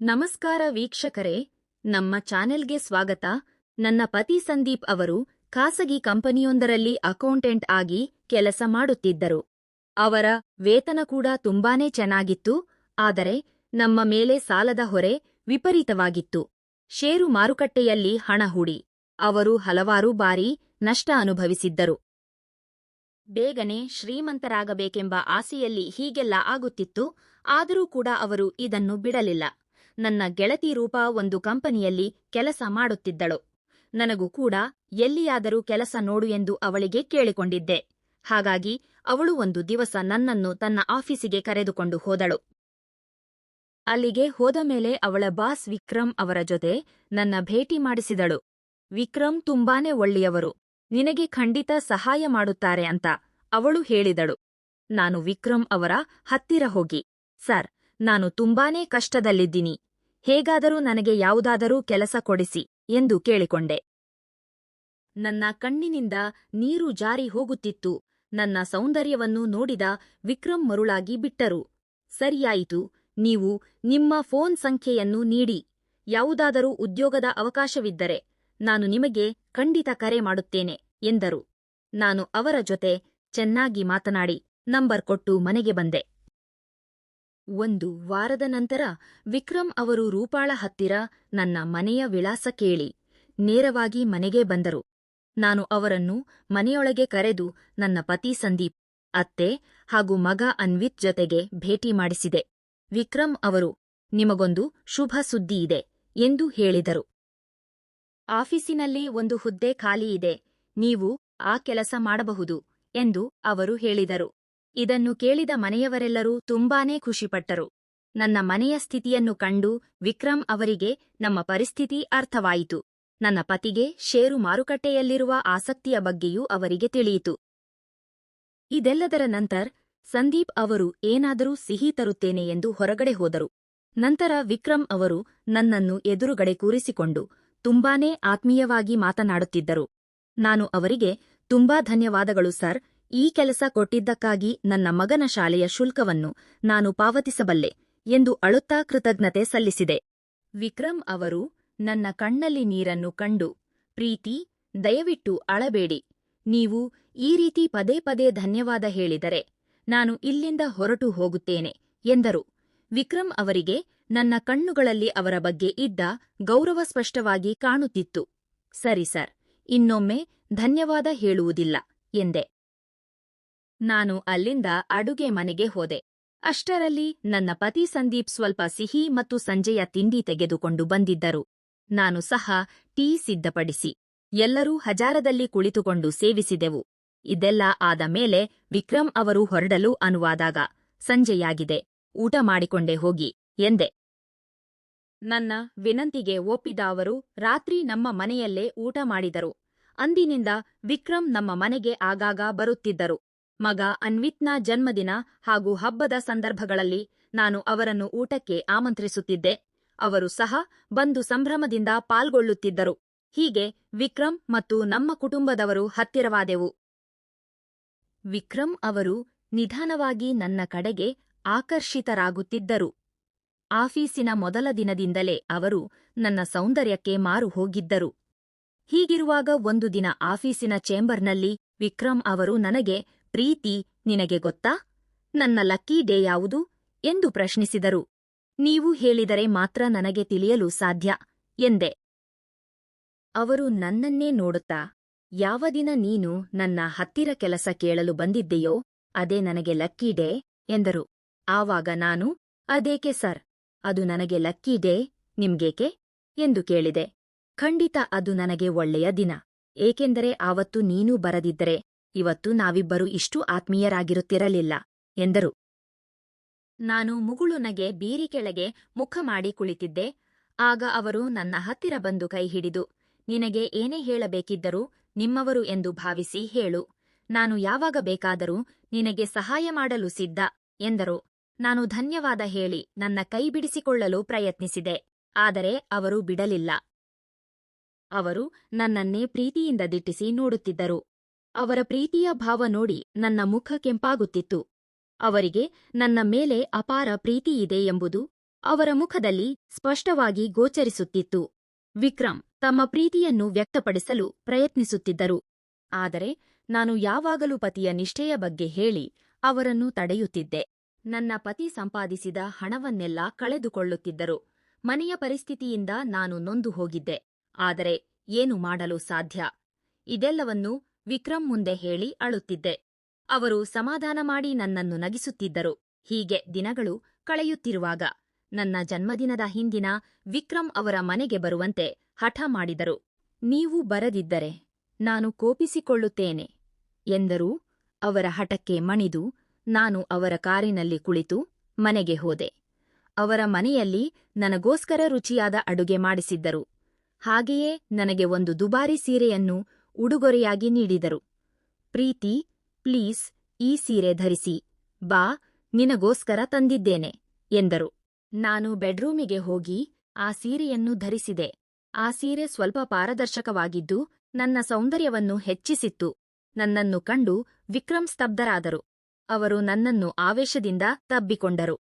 ನಮಸ್ಕಾರ ವೀಕ್ಷಕರೇ, ನಮ್ಮ ಚಾನೆಲ್ಗೆ ಸ್ವಾಗತ. ನನ್ನ ಪತಿ ಸಂದೀಪ್ ಅವರು ಖಾಸಗಿ ಕಂಪನಿಯೊಂದರಲ್ಲಿ ಅಕೌಂಟೆಂಟ್ ಆಗಿ ಕೆಲಸ ಮಾಡುತ್ತಿದ್ದರು. ಅವರ ವೇತನ ಕೂಡ ತುಂಬಾನೇ ಚೆನ್ನಾಗಿತ್ತು. ಆದರೆ ನಮ್ಮ ಮೇಲೆ ಸಾಲದ ಹೊರೆ ವಿಪರೀತವಾಗಿತ್ತು. ಷೇರು ಮಾರುಕಟ್ಟೆಯಲ್ಲಿ ಹಣ ಹೂಡಿ ಅವರು ಹಲವಾರು ಬಾರಿ ನಷ್ಟ ಅನುಭವಿಸಿದ್ದರು. ಬೇಗನೆ ಶ್ರೀಮಂತರಾಗಬೇಕೆಂಬ ಆಸೆಯಲ್ಲಿ ಹೀಗೆಲ್ಲ ಆಗುತ್ತಿತ್ತು. ಆದರೂ ಕೂಡ ಅವರು ಇದನ್ನು ಬಿಡಲಿಲ್ಲ. ನನ್ನ ಗೆಳತಿ ರೂಪಾ ಒಂದು ಕಂಪನಿಯಲ್ಲಿ ಕೆಲಸ ಮಾಡುತ್ತಿದ್ದಳು. ನನಗೂ ಕೂಡ ಎಲ್ಲಿಯಾದರೂ ಕೆಲಸ ನೋಡು ಎಂದು ಅವಳಿಗೆ ಕೇಳಿಕೊಂಡಿದ್ದೆ. ಹಾಗಾಗಿ ಅವಳು ಒಂದು ದಿವಸ ನನ್ನನ್ನು ತನ್ನ ಆಫೀಸಿಗೆ ಕರೆದುಕೊಂಡು ಹೋದಳು. ಅಲ್ಲಿಗೆ ಹೋದ ಮೇಲೆ ಅವಳ ಬಾಸ್ ವಿಕ್ರಮ್ ಅವರ ಜೊತೆ ನನ್ನ ಭೇಟಿ ಮಾಡಿಸಿದಳು. ವಿಕ್ರಮ್ ತುಂಬಾನೇ ಒಳ್ಳೆಯವರು, ನಿನಗೆ ಖಂಡಿತ ಸಹಾಯ ಮಾಡುತ್ತಾರೆ ಅಂತ ಅವಳು ಹೇಳಿದಳು. ನಾನು ವಿಕ್ರಮ್ ಅವರ ಹತ್ತಿರ ಹೋಗಿ, ಸರ್, ನಾನು ತುಂಬಾನೇ ಕಷ್ಟದಲ್ಲಿದ್ದೀನಿ, ಹೇಗಾದರೂ ನನಗೆ ಯಾವುದಾದರೂ ಕೆಲಸ ಕೊಡಿಸಿ ಎಂದು ಕೇಳಿಕೊಂಡೆ. ನನ್ನ ಕಣ್ಣಿನಿಂದ ನೀರು ಜಾರಿ ಹೋಗುತ್ತಿತ್ತು. ನನ್ನ ಸೌಂದರ್ಯವನ್ನು ನೋಡಿದ ವಿಕ್ರಮ್ ಮರುಳಾಗಿ ಬಿಟ್ಟರು. ಸರಿಯಾಯಿತು, ನೀವು ನಿಮ್ಮ ಫೋನ್ ಸಂಖ್ಯೆಯನ್ನು ನೀಡಿ. ಯಾವುದಾದರೂ ಉದ್ಯೋಗದ ಅವಕಾಶವಿದ್ದರೆ ನಾನು ನಿಮಗೆ ಖಂಡಿತ ಕರೆ ಮಾಡುತ್ತೇನೆ ಎಂದರು. ನಾನು ಅವರ ಜೊತೆ ಚೆನ್ನಾಗಿ ಮಾತನಾಡಿ ನಂಬರ್ ಕೊಟ್ಟು ಮನೆಗೆ ಬಂದೆ. ಒಂದು ವಾರದ ನಂತರ ವಿಕ್ರಮ್ ಅವರು ರೂಪಾಳ ಹತ್ತಿರ ನನ್ನ ಮನೆಯ ವಿಳಾಸ ಕೇಳಿ ನೇರವಾಗಿ ಮನೆಗೆ ಬಂದರು. ನಾನು ಅವರನ್ನು ಮನೆಯೊಳಗೆ ಕರೆದು ನನ್ನ ಪತಿ ಸಂದೀಪ್, ಅತ್ತೆ ಹಾಗೂ ಮಗ ಅನ್ವಿತ್ ಜೊತೆಗೆ ಭೇಟಿ ಮಾಡಿಸಿದೆ. ವಿಕ್ರಮ್ ಅವರು, ನಿಮಗೊಂದು ಶುಭ ಸುದ್ದಿಯಿದೆ ಎಂದು ಹೇಳಿದರು. ಆಫೀಸಿನಲ್ಲಿ ಒಂದು ಹುದ್ದೆ ಖಾಲಿಯಿದೆ, ನೀವು ಆ ಕೆಲಸ ಮಾಡಬಹುದು ಎಂದು ಅವರು ಹೇಳಿದರು. ಇದನ್ನು ಕೇಳಿದ ಮನೆಯವರೆಲ್ಲರೂ ತುಂಬಾನೇ ಖುಷಿಪಟ್ಟರು. ನನ್ನ ಮನೆಯ ಸ್ಥಿತಿಯನ್ನು ಕಂಡು ವಿಕ್ರಮ್ ಅವರಿಗೆ ನಮ್ಮ ಪರಿಸ್ಥಿತಿ ಅರ್ಥವಾಯಿತು. ನನ್ನ ಪತಿಗೆ ಷೇರು ಮಾರುಕಟ್ಟೆಯಲ್ಲಿರುವ ಆಸಕ್ತಿಯ ಬಗ್ಗೆಯೂ ಅವರಿಗೆ ತಿಳಿಯಿತು. ಇದೆಲ್ಲದರ ನಂತರ ಸಂದೀಪ್ ಅವರು ಏನಾದರೂ ಸಿಹಿ ತರುತ್ತೇನೆ ಎಂದು ಹೊರಗಡೆ ಹೋದರು. ನಂತರ ವಿಕ್ರಮ್ ಅವರು ನನ್ನನ್ನು ಎದುರುಗಡೆ ಕೂರಿಸಿಕೊಂಡು ತುಂಬಾನೇ ಆತ್ಮೀಯವಾಗಿ ಮಾತನಾಡುತ್ತಿದ್ದರು. ನಾನು ಅವರಿಗೆ, ತುಂಬಾ ಧನ್ಯವಾದಗಳು ಸರ್, ಈ ಕೆಲಸ ಕೊಟ್ಟಿದ್ದಕ್ಕಾಗಿ ನನ್ನ ಮಗನ ಶಾಲೆಯ ಶುಲ್ಕವನ್ನು ನಾನು ಪಾವತಿಸಬಲ್ಲೆ ಎಂದು ಅಳುತ್ತಾ ಕೃತಜ್ಞತೆ ಸಲ್ಲಿಸಿದೆ. ವಿಕ್ರಮ್ ಅವರು ನನ್ನ ಕಣ್ಣಲ್ಲಿ ನೀರನ್ನು ಕಂಡು, ಪ್ರೀತಿ, ದಯವಿಟ್ಟು ಅಳಬೇಡಿ. ನೀವು ಈ ರೀತಿ ಪದೇ ಪದೇ ಧನ್ಯವಾದ ಹೇಳಿದರೆ ನಾನು ಇಲ್ಲಿಂದ ಹೊರಟು ಹೋಗುತ್ತೇನೆ ಎಂದರು. ವಿಕ್ರಮ್ ಅವರಿಗೆ ನನ್ನ ಕಣ್ಣುಗಳಲ್ಲಿ ಅವರ ಬಗ್ಗೆ ಇದ್ದ ಗೌರವ ಸ್ಪಷ್ಟವಾಗಿ ಕಾಣುತ್ತಿತ್ತು. ಸರಿ ಸರ್, ಇನ್ನೊಮ್ಮೆ ಧನ್ಯವಾದ ಹೇಳುವುದಿಲ್ಲ ಎಂದೆ. ನಾನು ಅಲ್ಲಿಂದ ಅಡುಗೆ ಮನೆಗೆ ಹೋದೆ. ಅಷ್ಟರಲ್ಲಿ ನನ್ನ ಪತಿ ಸಂದೀಪ್ ಸ್ವಲ್ಪ ಸಿಹಿ ಮತ್ತು ಸಂಜೆಯ ತಿಂಡಿ ತೆಗೆದುಕೊಂಡು ಬಂದಿದ್ದರು. ನಾನು ಸಹ ಟೀ ಸಿದ್ಧಪಡಿಸಿ ಎಲ್ಲರೂ ಹಜಾರದಲ್ಲಿ ಕುಳಿತುಕೊಂಡು ಸೇವಿಸಿದೆವು. ಇದೆಲ್ಲ ಆದ ಮೇಲೆ ವಿಕ್ರಮ್ ಅವರು ಹೊರಡಲು ಅನುವಾದಾಗ, ಸಂಜೆಯಾಗಿದೆ, ಊಟ ಮಾಡಿಕೊಂಡೇ ಹೋಗಿ ಎಂದೆ. ನನ್ನ ವಿನಂತಿಗೆ ಒಪ್ಪಿದ ಅವರು ರಾತ್ರಿ ನಮ್ಮ ಮನೆಯಲ್ಲೇ ಊಟ ಮಾಡಿದರು. ಅಂದಿನಿಂದ ವಿಕ್ರಮ್ ನಮ್ಮ ಮನೆಗೆ ಆಗಾಗ ಬರುತ್ತಿದ್ದರು. ಮಗ ಅನ್ವಿತ್ನ ಜನ್ಮದಿನ ಹಾಗೂ ಹಬ್ಬದ ಸಂದರ್ಭಗಳಲ್ಲಿ ನಾನು ಅವರನ್ನು ಊಟಕ್ಕೆ ಆಮಂತ್ರಿಸುತ್ತಿದ್ದೆ. ಅವರು ಸಹ ಬಂದು ಸಂಭ್ರಮದಿಂದ ಪಾಲ್ಗೊಳ್ಳುತ್ತಿದ್ದರು. ಹೀಗೆ ವಿಕ್ರಮ್ ಮತ್ತು ನಮ್ಮ ಕುಟುಂಬದವರು ಹತ್ತಿರವಾದೆವು. ವಿಕ್ರಮ್ ಅವರು ನಿಧಾನವಾಗಿ ನನ್ನ ಕಡೆಗೆ ಆಕರ್ಷಿತರಾಗುತ್ತಿದ್ದರು. ಆಫೀಸಿನ ಮೊದಲ ದಿನದಿಂದಲೇ ಅವರು ನನ್ನ ಸೌಂದರ್ಯಕ್ಕೆ ಮಾರು ಹೋಗಿದ್ದರು. ಹೀಗಿರುವಾಗ ಒಂದು ದಿನ ಆಫೀಸಿನ ಚೇಂಬರ್ನಲ್ಲಿ ವಿಕ್ರಮ್ ಅವರು ನನಗೆ, ಪ್ರೀತಿ, ನಿನಗೆ ಗೊತ್ತಾ ನನ್ನ ಲಕ್ಕಿ ಡೇ ಯಾವುದು ಎಂದು ಪ್ರಶ್ನಿಸಿದರು. ನೀವು ಹೇಳಿದರೆ ಮಾತ್ರ ನನಗೆ ತಿಳಿಯಲು ಸಾಧ್ಯ ಎಂದೆ. ಅವರು ನನ್ನನ್ನೇ ನೋಡುತ್ತಾ, ಯಾವ ದಿನ ನೀನು ನನ್ನ ಹತ್ತಿರ ಕೆಲಸ ಕೇಳಲು ಬಂದಿದ್ದೆಯೋ ಅದೇ ನನಗೆ ಲಕ್ಕಿ ಡೇ ಎಂದರು. ಆವಾಗ ನಾನು, ಅದೇಕೆ ಸರ್, ಅದು ನನಗೆ ಲಕ್ಕಿ ಡೇ, ನಿಮ್ಗೇಕೆ ಎಂದು ಕೇಳಿದೆ. ಖಂಡಿತ ಅದು ನನಗೆ ಒಳ್ಳೆಯ ದಿನ, ಏಕೆಂದರೆ ಆವತ್ತು ನೀನೂ ಬರದಿದ್ದರೆ ಇವತ್ತು ನಾವಿಬ್ಬರು ಇಷ್ಟು ಆತ್ಮೀಯರಾಗಿರುತ್ತಿರಲಿಲ್ಲ ಎಂದರು. ನಾನು ಮುಗುಳುನಗೆ ಬೀರಿ ಕೆಳಗೆ ಮುಖ ಮಾಡಿ ಕುಳಿತಿದ್ದೆ. ಆಗ ಅವರು ನನ್ನ ಹತ್ತಿರ ಬಂದು ಕೈ ಹಿಡಿದು, ನಿನಗೆ ಏನೇ ಹೇಳಬೇಕಿದ್ದರೂ ನಿಮ್ಮವರು ಎಂದು ಭಾವಿಸಿ ಹೇಳು, ನಾನು ಯಾವಾಗ ಬೇಕಾದರೂ ನಿನಗೆ ಸಹಾಯ ಮಾಡಲು ಸಿದ್ಧ ಎಂದರು. ನಾನು ಧನ್ಯವಾದ ಹೇಳಿ ನನ್ನ ಕೈ ಬಿಡಿಸಿಕೊಳ್ಳಲು ಪ್ರಯತ್ನಿಸಿದೆ, ಆದರೆ ಅವರು ಬಿಡಲಿಲ್ಲ. ಅವರು ನನ್ನನ್ನೇ ಪ್ರೀತಿಯಿಂದ ದಿಟ್ಟಿಸಿ ನೋಡುತ್ತಿದ್ದರು. ಅವರ ಪ್ರೀತಿಯ ಭಾವ ನೋಡಿ ನನ್ನ ಮುಖ ಕೆಂಪಾಗುತ್ತಿತ್ತು. ಅವರಿಗೆ ನನ್ನ ಮೇಲೆ ಅಪಾರ ಪ್ರೀತಿಯಿದೆ ಎಂಬುದು ಅವರ ಮುಖದಲ್ಲಿ ಸ್ಪಷ್ಟವಾಗಿ ಗೋಚರಿಸುತ್ತಿತ್ತು. ವಿಕ್ರಮ್ ತಮ್ಮ ಪ್ರೀತಿಯನ್ನು ವ್ಯಕ್ತಪಡಿಸಲು ಪ್ರಯತ್ನಿಸುತ್ತಿದ್ದರು. ಆದರೆ ನಾನು ಯಾವಾಗಲೂ ಪತಿಯ ನಿಷ್ಠೆಯ ಬಗ್ಗೆ ಹೇಳಿ ಅವರನ್ನು ತಡೆಯುತ್ತಿದ್ದೆ. ನನ್ನ ಪತಿ ಸಂಪಾದಿಸಿದ ಹಣವನ್ನೆಲ್ಲ ಕಳೆದುಕೊಳ್ಳುತ್ತಿದ್ದರು. ಮನೆಯ ಪರಿಸ್ಥಿತಿಯಿಂದ ನಾನು ನೊಂದು ಹೋಗಿದ್ದೆ. ಆದರೆ ಏನು ಮಾಡಲು ಸಾಧ್ಯ? ಇದೆಲ್ಲವನ್ನೂ ವಿಕ್ರಮ್ ಮುಂದೆ ಹೇಳಿ ಅಳುತ್ತಿದ್ದೆ. ಅವರು ಸಮಾಧಾನ ಮಾಡಿ ನನ್ನನ್ನು ನಗಿಸುತ್ತಿದ್ದರು. ಹೀಗೆ ದಿನಗಳು ಕಳೆಯುತ್ತಿರುವಾಗ ನನ್ನ ಜನ್ಮದಿನದ ಹಿಂದಿನ ವಿಕ್ರಮ್ ಅವರ ಮನೆಗೆ ಬರುವಂತೆ ಹಠ ಮಾಡಿದರು. ನೀವು ಬರದಿದ್ದರೆ ನಾನು ಕೋಪಿಸಿಕೊಳ್ಳುತ್ತೇನೆ ಎಂದರೂ ಅವರ ಹಠಕ್ಕೆ ಮಣಿದು ನಾನು ಅವರ ಕಾರಿನಲ್ಲಿ ಕುಳಿತು ಮನೆಗೆ ಹೋದೆ. ಅವರ ಮನೆಯಲ್ಲಿ ನನಗೋಸ್ಕರ ರುಚಿಯಾದ ಅಡುಗೆ ಮಾಡಿಸಿದ್ದರು. ಹಾಗೆಯೇ ನನಗೆ ಒಂದು ದುಬಾರಿ ಸೀರೆಯನ್ನು ಉಡುಗೊರೆಯಾಗಿ ನೀಡಿದರು. ಪ್ರೀತಿ, ಪ್ಲೀಸ್ ಈ ಸೀರೆ ಧರಿಸಿ, ಬಾ, ನಿನಗೋಸ್ಕರ ತಂದಿದ್ದೇನೆ ಎಂದರು. ನಾನು ಬೆಡ್ರೂಮಿಗೆ ಹೋಗಿ ಆ ಸೀರೆಯನ್ನು ಧರಿಸಿದೆ. ಆ ಸೀರೆ ಸ್ವಲ್ಪ ಪಾರದರ್ಶಕವಾಗಿದ್ದು ನನ್ನ ಸೌಂದರ್ಯವನ್ನು ಹೆಚ್ಚಿಸಿತ್ತು. ನನ್ನನ್ನು ಕಂಡು ವಿಕ್ರಮ್ ಸ್ತಬ್ಧರಾದರು. ಅವರು ನನ್ನನ್ನು ಆವೇಶದಿಂದ ತಬ್ಬಿಕೊಂಡರು.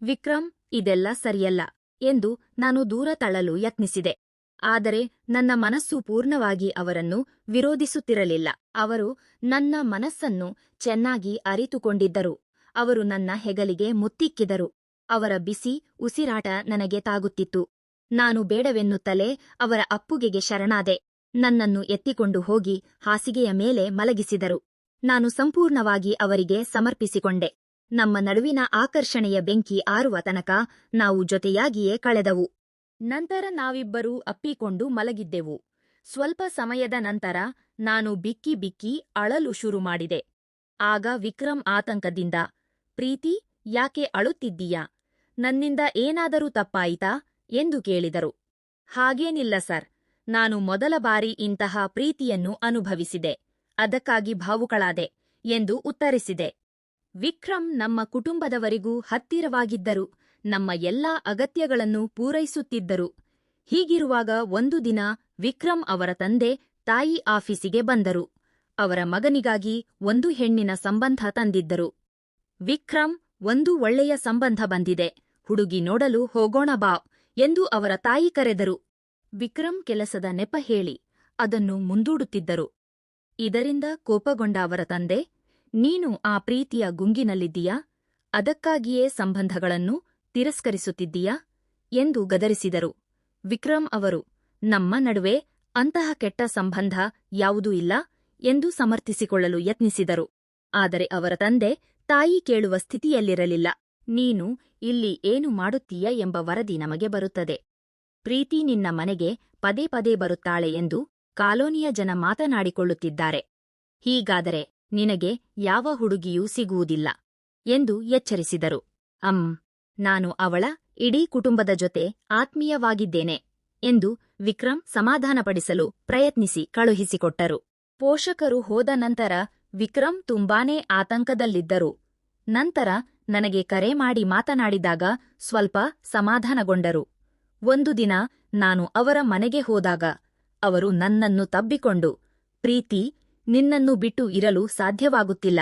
ವಿಕ್ರಮ್, ಇದೆಲ್ಲ ಸರಿಯಲ್ಲ ಎಂದು ನಾನು ದೂರ ತಳ್ಳಲು ಯತ್ನಿಸಿದೆ. ಆದರೆ ನನ್ನ ಮನಸ್ಸು ಪೂರ್ಣವಾಗಿ ಅವರನ್ನು ವಿರೋಧಿಸುತ್ತಿರಲಿಲ್ಲ. ಅವರು ನನ್ನ ಮನಸ್ಸನ್ನು ಚೆನ್ನಾಗಿ ಅರಿತುಕೊಂಡಿದ್ದರು. ಅವರು ನನ್ನ ಹೆಗಲಿಗೆ ಮುತ್ತಿಕ್ಕಿದರು. ಅವರ ಬಿಸಿ ಉಸಿರಾಟ ನನಗೆ ತಾಗುತ್ತಿತ್ತು. ನಾನು ಬೇಡವೆನ್ನುತ್ತಲೇ ಅವರ ಅಪ್ಪುಗೆಗೆ ಶರಣಾದೆ. ನನ್ನನ್ನು ಎತ್ತಿಕೊಂಡು ಹೋಗಿ ಹಾಸಿಗೆಯ ಮೇಲೆ ಮಲಗಿಸಿದರು. ನಾನು ಸಂಪೂರ್ಣವಾಗಿ ಅವರಿಗೆ ಸಮರ್ಪಿಸಿಕೊಂಡೆ. ನಮ್ಮ ನಡುವಿನ ಆಕರ್ಷಣೆಯ ಬೆಂಕಿ ಆರುವ ತನಕ ನಾವು ಜೊತೆಯಾಗಿಯೇ ಕಳೆದವು. ನಂತರ ನಾವಿಬ್ಬರೂ ಅಪ್ಪಿಕೊಂಡು ಮಲಗಿದ್ದೆವು. ಸ್ವಲ್ಪ ಸಮಯದ ನಂತರ ನಾನು ಬಿಕ್ಕಿ ಬಿಕ್ಕಿ ಅಳಲು ಶುರು ಮಾಡಿದೆ. ಆಗ ವಿಕ್ರಮ್ ಆತಂಕದಿಂದ, ಪ್ರೀತಿ, ಯಾಕೆ ಅಳುತ್ತಿದ್ದೀಯಾ? ನನ್ನಿಂದ ಏನಾದರೂ ತಪ್ಪಾಯಿತಾ ಎಂದು ಕೇಳಿದರು. ಹಾಗೇನಿಲ್ಲ ಸರ್, ನಾನು ಮೊದಲ ಬಾರಿ ಇಂತಹ ಪ್ರೀತಿಯನ್ನು ಅನುಭವಿಸಿದೆ. ಅದಕ್ಕಾಗಿ ಭಾವುಕಳಾದೆ ಎಂದು ಉತ್ತರಿಸಿದೆ. ವಿಕ್ರಮ್ ನಮ್ಮ ಕುಟುಂಬದವರಿಗೂ ಹತ್ತಿರವಾಗಿದ್ದರು. ನಮ್ಮ ಎಲ್ಲಾ ಅಗತ್ಯಗಳನ್ನು ಪೂರೈಸುತ್ತಿದ್ದರು. ಹೀಗಿರುವಾಗ ಒಂದು ದಿನ ವಿಕ್ರಮ್ ಅವರ ತಂದೆ ತಾಯಿ ಆಫೀಸಿಗೆ ಬಂದರು. ಅವರ ಮಗನಿಗಾಗಿ ಒಂದು ಹೆಣ್ಣಿನ ಸಂಬಂಧ ತಂದಿದ್ದರು. ವಿಕ್ರಮ್, ಒಂದು ಒಳ್ಳೆಯ ಸಂಬಂಧ ಬಂದಿದೆ, ಹುಡುಗಿ ನೋಡಲು ಹೋಗೋಣ ಬಾ ಎಂದು ಅವರ ತಾಯಿ ಕರೆದರು. ವಿಕ್ರಮ್ ಕೆಲಸದ ನೆಪ ಹೇಳಿ ಅದನ್ನು ಮುಂದೂಡುತ್ತಿದ್ದರು. ಇದರಿಂದ ಕೋಪಗೊಂಡ ಅವರ ತಂದೆ, ನೀನು ಆ ಪ್ರೀತಿಯ ಗುಂಗಿನಲ್ಲಿದ್ದೀಯಾ? ಅದಕ್ಕಾಗಿಯೇ ಸಂಬಂಧಗಳನ್ನು ತಿರಸ್ಕರಿಸುತ್ತಿದ್ದೀಯಾ ಎಂದು ಗದರಿಸಿದರು. ವಿಕ್ರಮ್ ಅವರು, ನಮ್ಮ ನಡುವೆ ಅಂತಹ ಕೆಟ್ಟ ಸಂಬಂಧ ಯಾವುದೂ ಇಲ್ಲ ಎಂದು ಸಮರ್ಥಿಸಿಕೊಳ್ಳಲು ಯತ್ನಿಸಿದರು. ಆದರೆ ಅವರ ತಂದೆ ತಾಯಿ ಕೇಳುವ ಸ್ಥಿತಿಯಲ್ಲಿರಲಿಲ್ಲ. ನೀನು ಇಲ್ಲಿ ಏನು ಮಾಡುತ್ತೀಯ ಎಂಬ ವರದಿ ನಮಗೆ ಬರುತ್ತದೆ. ಪ್ರೀತಿ ನಿನ್ನ ಮನೆಗೆ ಪದೇ ಪದೇ ಬರುತ್ತಾಳೆ ಎಂದು ಕಾಲೋನಿಯ ಜನ ಮಾತನಾಡಿಕೊಳ್ಳುತ್ತಿದ್ದಾರೆ. ಹೀಗಾದರೆ ನಿನಗೆ ಯಾವ ಹುಡುಗಿಯೂ ಸಿಗುವುದಿಲ್ಲ ಎಂದು ಎಚ್ಚರಿಸಿದರು. ನಾನು ಅವಳ ಇಡೀ ಕುಟುಂಬದ ಜೊತೆ ಆತ್ಮೀಯವಾಗಿದ್ದೇನೆ ಎಂದು ವಿಕ್ರಮ್ ಸಮಾಧಾನಪಡಿಸಲು ಪ್ರಯತ್ನಿಸಿ ಕಳುಹಿಸಿಕೊಟ್ಟರು. ಪೋಷಕರು ಹೋದ ನಂತರ ವಿಕ್ರಮ್ ತುಂಬಾನೇ ಆತಂಕದಲ್ಲಿದ್ದರು. ನಂತರ ನನಗೆ ಕರೆ ಮಾಡಿ ಮಾತನಾಡಿದಾಗ ಸ್ವಲ್ಪ ಸಮಾಧಾನಗೊಂಡರು. ಒಂದು ದಿನ ನಾನು ಅವರ ಮನೆಗೆ ಹೋದಾಗ ಅವರು ನನ್ನನ್ನು ತಬ್ಬಿಕೊಂಡು, ಪ್ರೀತಿ, ನಿನ್ನನ್ನು ಬಿಟ್ಟು ಇರಲು ಸಾಧ್ಯವಾಗುತ್ತಿಲ್ಲ.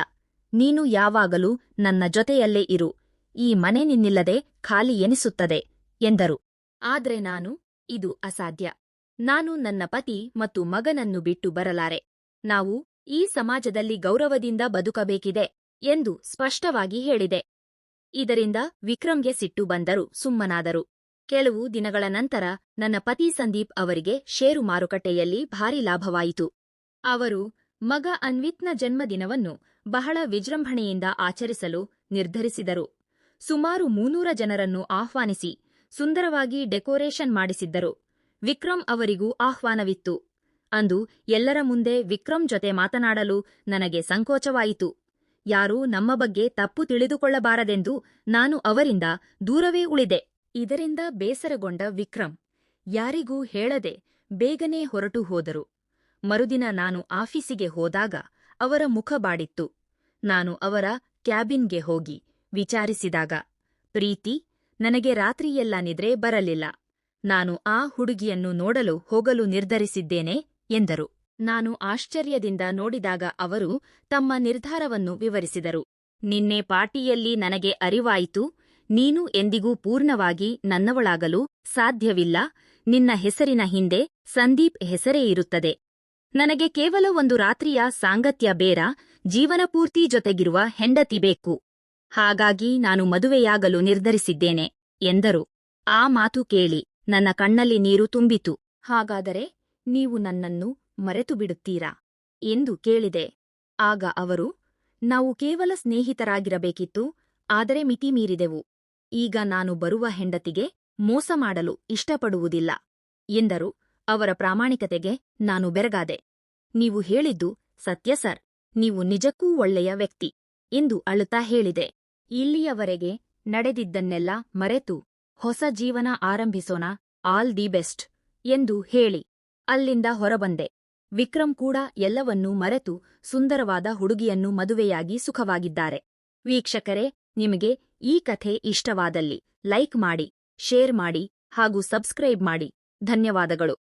ನೀನು ಯಾವಾಗಲೂ ನನ್ನ ಜೊತೆಯಲ್ಲೇ ಇರು. ಈ ಮನೆ ನಿನ್ನಿಲ್ಲದೆ ಖಾಲಿ ಎನಿಸುತ್ತದೆ ಎಂದರು. ಆದ್ರೆ ನಾನು, ಇದು ಅಸಾಧ್ಯ. ನಾನು ನನ್ನ ಪತಿ ಮತ್ತು ಮಗನನ್ನು ಬಿಟ್ಟು ಬರಲಾರೆ. ನಾವು ಈ ಸಮಾಜದಲ್ಲಿ ಗೌರವದಿಂದ ಬದುಕಬೇಕಿದೆ ಎಂದು ಸ್ಪಷ್ಟವಾಗಿ ಹೇಳಿದೆ. ಇದರಿಂದ ವಿಕ್ರಮ್ಗೆ ಸಿಟ್ಟು ಬಂದರು, ಸುಮ್ಮನಾದರು. ಕೆಲವು ದಿನಗಳ ನಂತರ ನನ್ನ ಪತಿ ಸಂದೀಪ್ ಅವರಿಗೆ ಷೇರು ಮಾರುಕಟ್ಟೆಯಲ್ಲಿ ಭಾರಿ ಲಾಭವಾಯಿತು. ಅವರು ಮಗ ಅನ್ವಿತ್ನ ಜನ್ಮದಿನವನ್ನು ಬಹಳ ವಿಜೃಂಭಣೆಯಿಂದ ಆಚರಿಸಲು ನಿರ್ಧರಿಸಿದರು. ಸುಮಾರು 300 ಜನರನ್ನು ಆಹ್ವಾನಿಸಿ ಸುಂದರವಾಗಿ ಡೆಕೋರೇಷನ್ ಮಾಡಿಸಿದ್ದರು. ವಿಕ್ರಮ್ ಅವರಿಗೂ ಆಹ್ವಾನವಿತ್ತು. ಅಂದು ಎಲ್ಲರ ಮುಂದೆ ವಿಕ್ರಮ್ ಜೊತೆ ಮಾತನಾಡಲು ನನಗೆ ಸಂಕೋಚವಾಯಿತು. ಯಾರೂ ನಮ್ಮ ಬಗ್ಗೆ ತಪ್ಪು ತಿಳಿದುಕೊಳ್ಳಬಾರದೆಂದು ನಾನು ಅವರಿಂದ ದೂರವೇ ಉಳಿದೆ. ಇದರಿಂದ ಬೇಸರಗೊಂಡ ವಿಕ್ರಮ್ ಯಾರಿಗೂ ಹೇಳದೆ ಬೇಗನೆ ಹೊರಟು ಹೋದರು. ಮರುದಿನ ನಾನು ಆಫೀಸಿಗೆ ಹೋದಾಗ ಅವರ ಮುಖ ಬಾಡಿತ್ತು. ನಾನು ಅವರ ಕ್ಯಾಬಿನ್ಗೆ ಹೋಗಿ ವಿಚಾರಿಸಿದಾಗ, ಪ್ರೀತಿ, ನನಗೆ ರಾತ್ರಿಯೆಲ್ಲ ನಿದ್ರೆ ಬರಲಿಲ್ಲ. ನಾನು ಆ ಹುಡುಗಿಯನ್ನು ನೋಡಲು ಹೋಗಲು ನಿರ್ಧರಿಸಿದ್ದೇನೆ ಎಂದರು. ನಾನು ಆಶ್ಚರ್ಯದಿಂದ ನೋಡಿದಾಗ ಅವರು ತಮ್ಮ ನಿರ್ಧಾರವನ್ನು ವಿವರಿಸಿದರು. ನಿನ್ನೆ ಪಾರ್ಟಿಯಲ್ಲಿ ನನಗೆ ಅರಿವಾಯಿತು, ನೀನು ಎಂದಿಗೂ ಪೂರ್ಣವಾಗಿ ನನ್ನವಳಾಗಲು ಸಾಧ್ಯವಿಲ್ಲ. ನಿನ್ನ ಹೆಸರಿನ ಹಿಂದೆ ಸಂದೀಪ್ ಹೆಸರೇ ಇರುತ್ತದೆ. ನನಗೆ ಕೇವಲ ಒಂದು ರಾತ್ರಿಯ ಸಾಂಗತ್ಯ ಬೇಡ, ಜೀವನಪೂರ್ತಿ ಜೊತೆಗಿರುವ ಹೆಂಡತಿ ಬೇಕು. ಹಾಗಾಗಿ ನಾನು ಮದುವೆಯಾಗಲು ನಿರ್ಧರಿಸಿದ್ದೇನೆ ಎಂದರು. ಆ ಮಾತು ಕೇಳಿ ನನ್ನ ಕಣ್ಣಲ್ಲಿ ನೀರು ತುಂಬಿತು. ಹಾಗಾದರೆ ನೀವು ನನ್ನನ್ನು ಮರೆತು ಬಿಡುತ್ತೀರಾ ಎಂದು ಕೇಳಿದೆ. ಆಗ ಅವರು, ನಾವು ಕೇವಲ ಸ್ನೇಹಿತರಾಗಿರಬೇಕಿತ್ತು, ಆದರೆ ಮಿತಿ ಮೀರಿದೆವು. ಈಗ ನಾನು ಬರುವ ಹೆಂಡತಿಗೆ ಮೋಸ ಮಾಡಲು ಇಷ್ಟಪಡುವುದಿಲ್ಲ ಎಂದರು. ಅವರ ಪ್ರಾಮಾಣಿಕತೆಗೆ ನಾನು ಬೆರಗಾದೆ. ನೀವು ಹೇಳಿದ್ದು ಸತ್ಯ ಸರ್, ನೀವು ನಿಜಕ್ಕೂ ಒಳ್ಳೆಯ ವ್ಯಕ್ತಿ ಎಂದು ಅಳುತ್ತಾ ಹೇಳಿದೆ. ಇಲ್ಲಿಯವರೆಗೆ ನಡೆದಿದ್ದನ್ನೆಲ್ಲ ಮರೆತು ಹೊಸ ಜೀವನ ಆರಂಭಿಸೋಣ, ಆಲ್ ದಿ ಬೆಸ್ಟ್ ಎಂದು ಹೇಳಿ ಅಲ್ಲಿಂದ ಹೊರಬಂದೆ. ವಿಕ್ರಮ್ ಕೂಡ ಎಲ್ಲವನ್ನೂ ಮರೆತು ಸುಂದರವಾದ ಹುಡುಗಿಯನ್ನು ಮದುವೆಯಾಗಿ ಸುಖವಾಗಿದ್ದಾರೆ. ವೀಕ್ಷಕರೇ, ನಿಮಗೆ ಈ ಕಥೆ ಇಷ್ಟವಾದಲ್ಲಿ ಲೈಕ್ ಮಾಡಿ, ಶೇರ್ ಮಾಡಿ ಹಾಗೂ ಸಬ್ಸ್ಕ್ರೈಬ್ ಮಾಡಿ. ಧನ್ಯವಾದಗಳು.